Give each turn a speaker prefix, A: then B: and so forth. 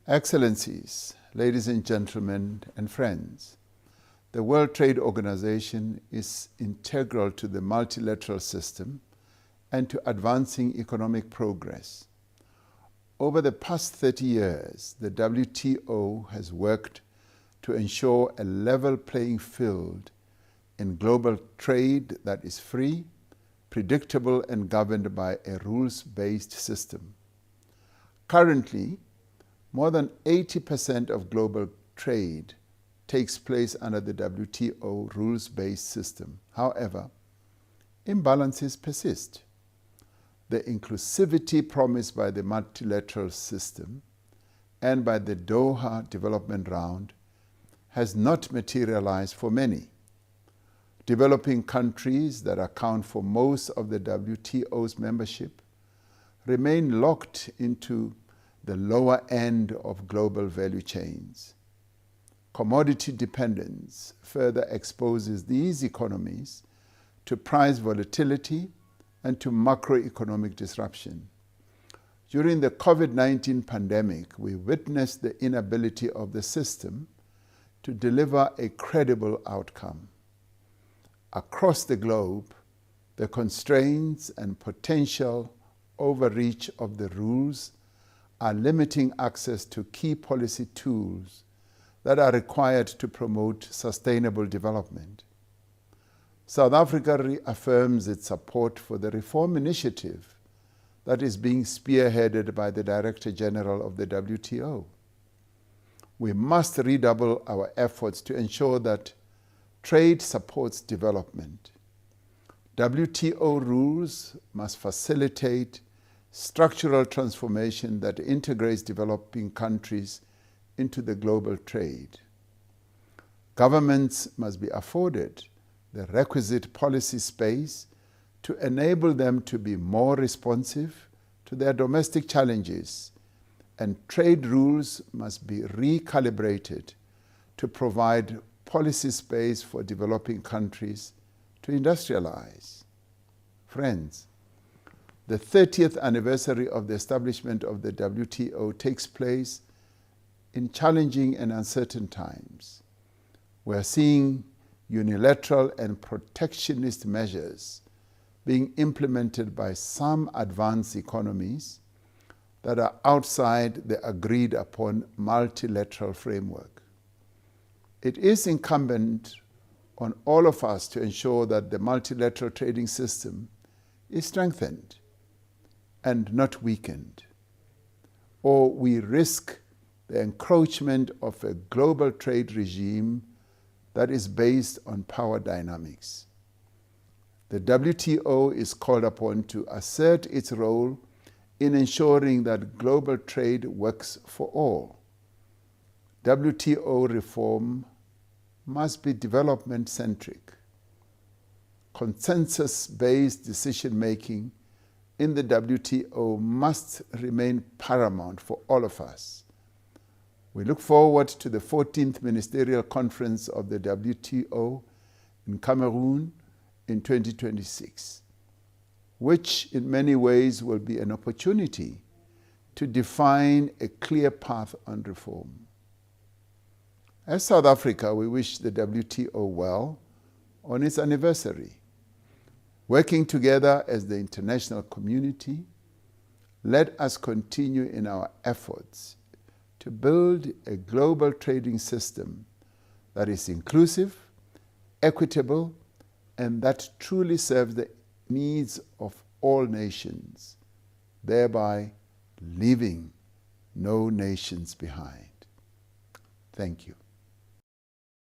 A: Excellencies, ladies and gentlemen and friends, the World Trade Organization is integral to the multilateral system and to advancing economic progress. Over the past 30 years, the WTO has worked to ensure a level playing field in global trade that is free, predictable, and governed by a rules-based system. Currently, more than 80% of global trade takes place under the WTO rules-based system. However, imbalances persist. The inclusivity promised by the multilateral system and by the Doha Development Round has not materialized for many. Developing countries that account for most of the WTO's membership remain locked into the lower end of global value chains. Commodity dependence further exposes these economies to price volatility and to macroeconomic disruption. During the COVID-19 pandemic, we witnessed the inability of the system to deliver a credible outcome. Across the globe, the constraints and potential overreach of the rules are limiting access to key policy tools that are required to promote sustainable development. South Africa reaffirms its support for the reform initiative that is being spearheaded by the Director General of the WTO. We must redouble our efforts to ensure that trade supports development. WTO rules must facilitate structural transformation that integrates developing countries into the global trade. Governments must be afforded the requisite policy space to enable them to be more responsive to their domestic challenges, and trade rules must be recalibrated to provide policy space for developing countries to industrialize. Friends, the 30th anniversary of the establishment of the WTO takes place in challenging and uncertain times. We are seeing unilateral and protectionist measures being implemented by some advanced economies that are outside the agreed upon multilateral framework. It is incumbent on all of us to ensure that the multilateral trading system is strengthened and not weakened, or we risk the encroachment of a global trade regime that is based on power dynamics. The WTO is called upon to assert its role in ensuring that global trade works for all. WTO reform must be development-centric. Consensus-based decision-making in the WTO must remain paramount for all of us. We look forward to the 14th Ministerial Conference of the WTO in Cameroon in 2026, which in many ways will be an opportunity to define a clear path on reform. As South Africa, we wish the WTO well on its anniversary. Working together as the international community, let us continue in our efforts to build a global trading system that is inclusive, equitable, and that truly serves the needs of all nations, thereby leaving no nations behind. Thank you.